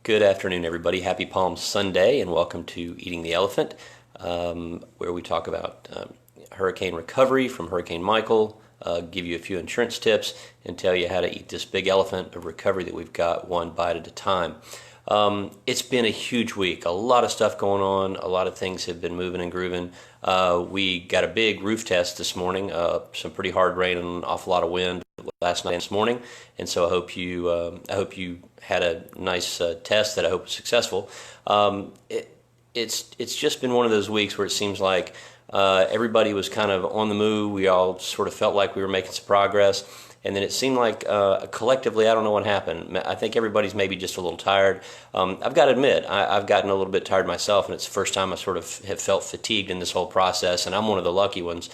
Good afternoon, everybody. Happy Palm Sunday, and welcome to Eating the Elephant, where we talk about hurricane recovery from Hurricane Michael, give you a few insurance tips, and tell you how to eat this big elephant of recovery that we've got one bite at a time. It's been a huge week. A lot of stuff going on. A lot of things have been moving and grooving. We got a big roof test this morning. Some pretty hard rain and an awful lot of wind last night and this morning, and so I hope you had a nice test that I hope was successful. It's just been one of those weeks where it seems like everybody was kind of on the move. We all sort of felt like we were making some progress, and then it seemed like collectively, I don't know what happened. I think everybody's maybe just a little tired. I've got to admit, I've gotten a little bit tired myself, and it's the first time I sort of have felt fatigued in this whole process, and I'm one of the lucky ones.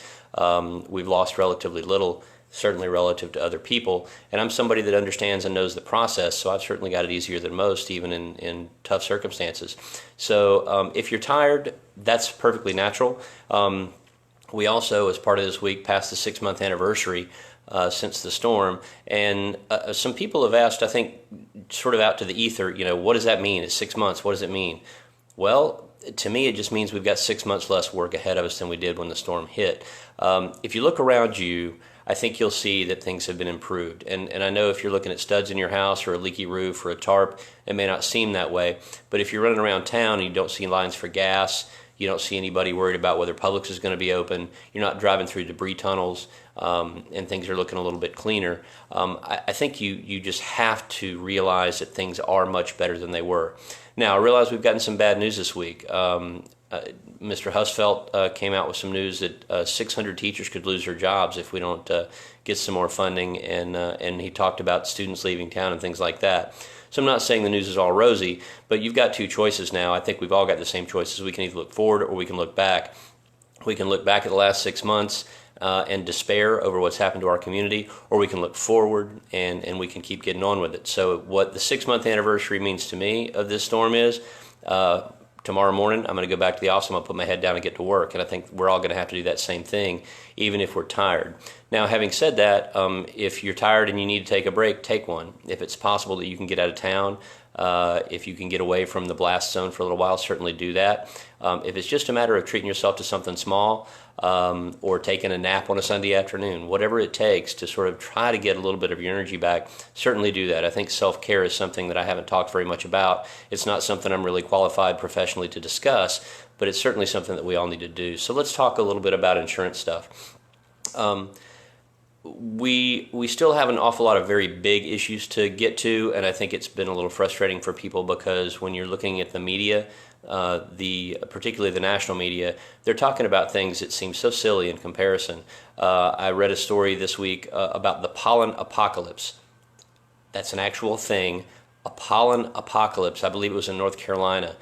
We've lost relatively little, certainly relative to other people, and I'm somebody that understands and knows the process, so I've certainly got it easier than most, even in tough circumstances. So if you're tired, that's perfectly natural. We also, as part of this week, passed the 6-month anniversary since the storm, and some people have asked, I think, sort of out to the ether, what does that mean? It's 6 months. What does it mean? Well, to me, it just means we've got 6 months less work ahead of us than we did when the storm hit. If you look around you, I think you'll see that things have been improved. And I know if you're looking at studs in your house or a leaky roof or a tarp, it may not seem that way. But if you're running around town and you don't see lines for gas, you don't see anybody worried about whether Publix is going to be open, you're not driving through debris tunnels, and things are looking a little bit cleaner, I think you just have to realize that things are much better than they were. Now, I realize we've gotten some bad news this week. Mr. Husfeldt came out with some news that 600 teachers could lose their jobs if we don't get some more funding, and he talked about students leaving town and things like that. So I'm not saying the news is all rosy, but you've got two choices now. I think we've all got the same choices. We can either look forward or we can look back. We can look back at the last 6 months and despair over what's happened to our community, or we can look forward and we can keep getting on with it. So what the 6-month anniversary means to me of this storm is, tomorrow morning, I'm going to go back to the office. I'm going to put my head down and get to work. And I think we're all going to have to do that same thing, even if we're tired. Now, having said that, if you're tired and you need to take a break, take one. If it's possible that you can get out of town, if you can get away from the blast zone for a little while, certainly do that. If it's just a matter of treating yourself to something small, or taking a nap on a Sunday afternoon, whatever it takes to sort of try to get a little bit of your energy back, certainly do that. I think self-care is something that I haven't talked very much about. It's not something I'm really qualified professionally to discuss, but it's certainly something that we all need to do. So let's talk a little bit about insurance stuff. We still have an awful lot of very big issues to get to, and I think it's been a little frustrating for people because when you're looking at the media, particularly the national media, they're talking about things that seem so silly in comparison. I read a story this week about the pollen apocalypse. That's an actual thing, a pollen apocalypse. I believe it was in North Carolina.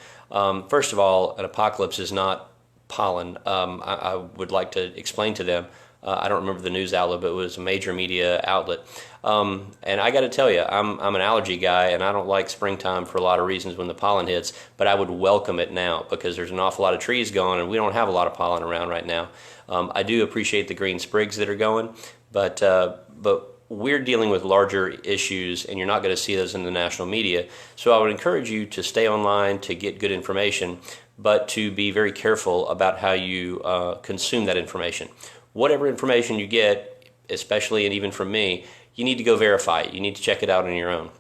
First of all, an apocalypse is not pollen. I would like to explain to them. I don't remember the news outlet, but it was a major media outlet. And I got to tell you, I'm an allergy guy, and I don't like springtime for a lot of reasons when the pollen hits, but I would welcome it now because there's an awful lot of trees going, and we don't have a lot of pollen around right now. I do appreciate the green sprigs that are going, but we're dealing with larger issues, and you're not going to see those in the national media. So I would encourage you to stay online to get good information, but to be very careful about how you consume that information. Whatever information you get, especially and even from me, you need to go verify it. You need to check it out on your own.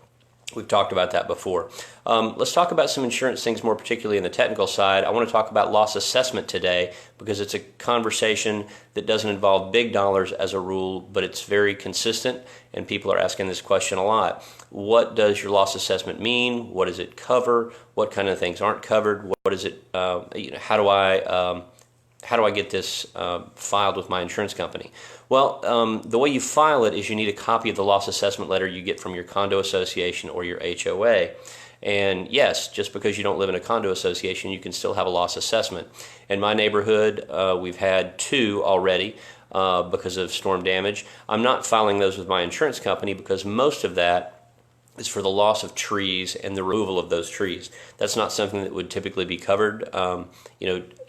We've talked about that before. Let's talk about some insurance things more particularly in the technical side. I want to talk about loss assessment today because it's a conversation that doesn't involve big dollars as a rule, but it's very consistent, and people are asking this question a lot. What does your loss assessment mean? What does it cover? What kind of things aren't covered? What is it? How do I get this filed with my insurance company? Well, the way you file it is you need a copy of the loss assessment letter you get from your condo association or your HOA. And yes, just because you don't live in a condo association, you can still have a loss assessment. In my neighborhood, we've had 2 already because of storm damage. I'm not filing those with my insurance company because most of that is for the loss of trees and the removal of those trees. That's not something that would typically be covered.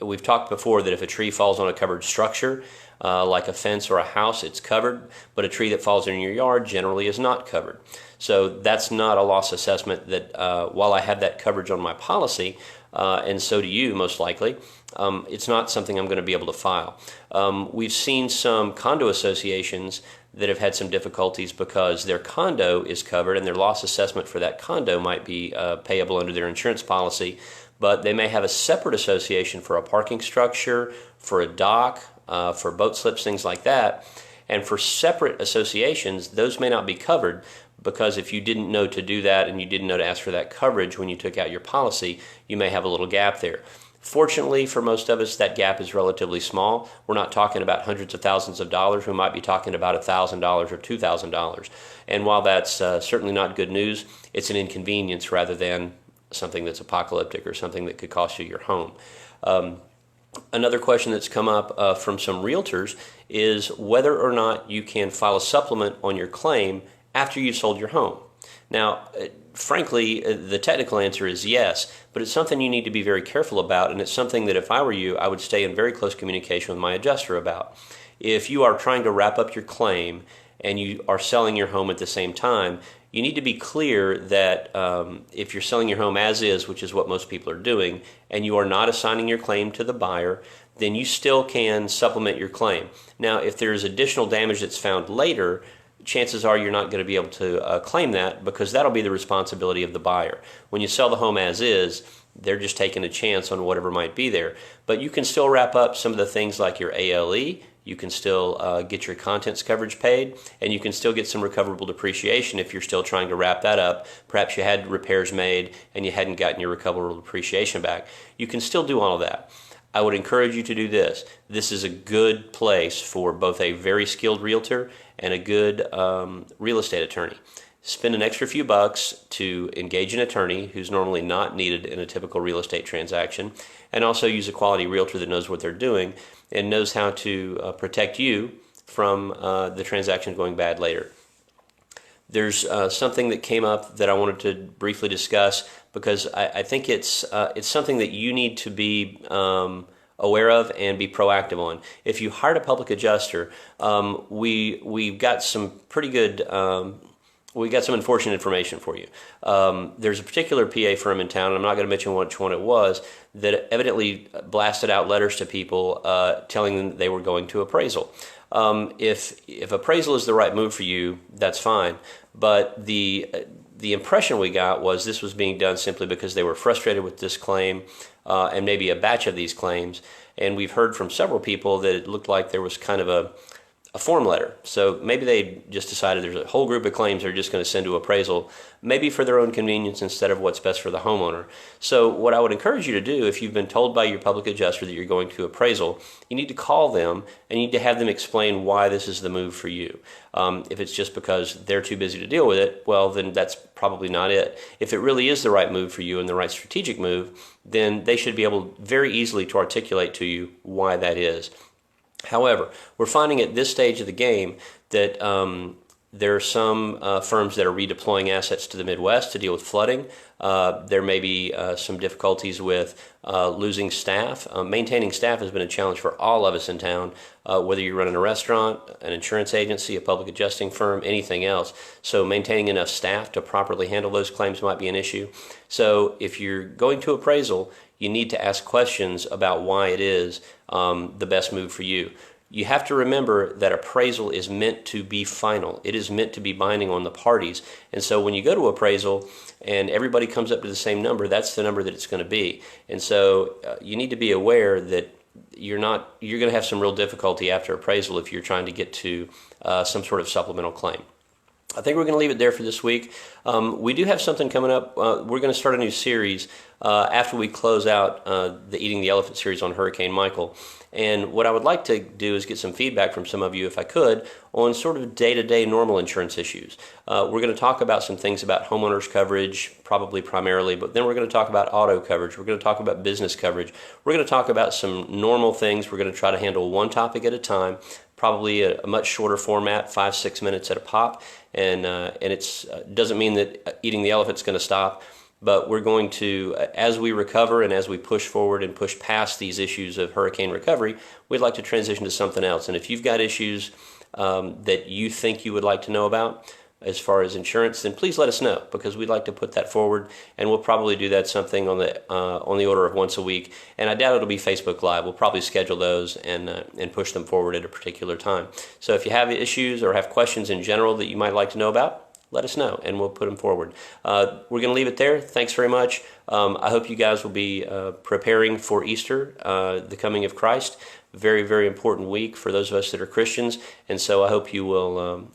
We've talked before that if a tree falls on a covered structure, like a fence or a house, it's covered, but a tree that falls in your yard generally is not covered. So that's not a loss assessment that, while I have that coverage on my policy, and so do you most likely, it's not something I'm going to be able to file. We've seen some condo associations that have had some difficulties because their condo is covered and their loss assessment for that condo might be payable under their insurance policy, but they may have a separate association for a parking structure, for a dock, for boat slips, things like that. And for separate associations, those may not be covered because if you didn't know to do that and you didn't know to ask for that coverage when you took out your policy, you may have a little gap there. Fortunately, for most of us, that gap is relatively small. We're not talking about hundreds of thousands of dollars. We might be talking about $1,000 or $2,000. And while that's certainly not good news, it's an inconvenience rather than something that's apocalyptic or something that could cost you your home. Another question that's come up from some realtors is whether or not you can file a supplement on your claim after you've sold your home. Now, frankly, the technical answer is yes, but it's something you need to be very careful about, and it's something that if I were you, I would stay in very close communication with my adjuster about. If you are trying to wrap up your claim and you are selling your home at the same time, you need to be clear that if you're selling your home as is, which is what most people are doing, and you are not assigning your claim to the buyer, then you still can supplement your claim. Now, if there's additional damage that's found later, chances are you're not going to be able to claim that because that'll be the responsibility of the buyer. When you sell the home as is, they're just taking a chance on whatever might be there. But you can still wrap up some of the things like your ALE, you can still get your contents coverage paid, and you can still get some recoverable depreciation if you're still trying to wrap that up. Perhaps you had repairs made and you hadn't gotten your recoverable depreciation back. You can still do all of that. I would encourage you to do this. This is a good place for both a very skilled realtor and a good real estate attorney. Spend an extra few bucks to engage an attorney who's normally not needed in a typical real estate transaction, and also use a quality realtor that knows what they're doing and knows how to protect you from the transaction going bad later. There's something that came up that I wanted to briefly discuss because I think it's something that you need to be aware of and be proactive on. If you hired a public adjuster, we've got some pretty good. We got some unfortunate information for you. There's a particular PA firm in town, and I'm not going to mention which one it was, that evidently blasted out letters to people telling them that they were going to appraisal. If appraisal is the right move for you, that's fine. But the impression we got was this was being done simply because they were frustrated with this claim and maybe a batch of these claims. And we've heard from several people that it looked like there was kind of a form letter. So maybe they just decided there's a whole group of claims they're just going to send to appraisal, maybe for their own convenience instead of what's best for the homeowner. So what I would encourage you to do, if you've been told by your public adjuster that you're going to appraisal, you need to call them and you need to have them explain why this is the move for you. If it's just because they're too busy to deal with it, well, then that's probably not it. If it really is the right move for you and the right strategic move, then they should be able very easily to articulate to you why that is. However, we're finding at this stage of the game that there are some firms that are redeploying assets to the Midwest to deal with flooding. There may be some difficulties with losing staff. Maintaining staff has been a challenge for all of us in town, whether you're running a restaurant, an insurance agency, a public adjusting firm, anything else. So maintaining enough staff to properly handle those claims might be an issue. So if you're going to appraisal, you need to ask questions about why it is the best move for you. You have to remember that appraisal is meant to be final. It is meant to be binding on the parties. And so when you go to appraisal and everybody comes up to the same number, that's the number that it's going to be. And so you need to be aware that you're going to have some real difficulty after appraisal if you're trying to get to some sort of supplemental claim. I think we're going to leave it there for this week. We do have something coming up. We're going to start a new series after we close out the Eating the Elephant series on Hurricane Michael. And what I would like to do is get some feedback from some of you, if I could, on sort of day-to-day normal insurance issues. We're going to talk about some things about homeowners coverage, probably primarily, but then we're going to talk about auto coverage. We're going to talk about business coverage. We're going to talk about some normal things. We're going to try to handle one topic at a time, probably a much shorter format, 5-6 minutes at a pop, and it's doesn't mean that eating the elephant's going to stop. But we're going to, as we recover and as we push forward and push past these issues of hurricane recovery, we'd like to transition to something else. And if you've got issues that you think you would like to know about as far as insurance, then please let us know, because we'd like to put that forward, and we'll probably do that something on the order of once a week. And I doubt it'll be Facebook Live. We'll probably schedule those and push them forward at a particular time. So if you have issues or have questions in general that you might like to know about, let us know, and we'll put them forward. We're going to leave it there. Thanks very much. I hope you guys will be preparing for Easter, the coming of Christ. Very, very important week for those of us that are Christians, and so I hope you will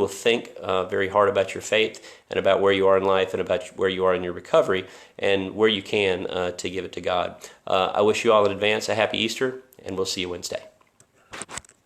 think very hard about your faith and about where you are in life and about where you are in your recovery and where you can to give it to God. I wish you all in advance a happy Easter, and we'll see you Wednesday.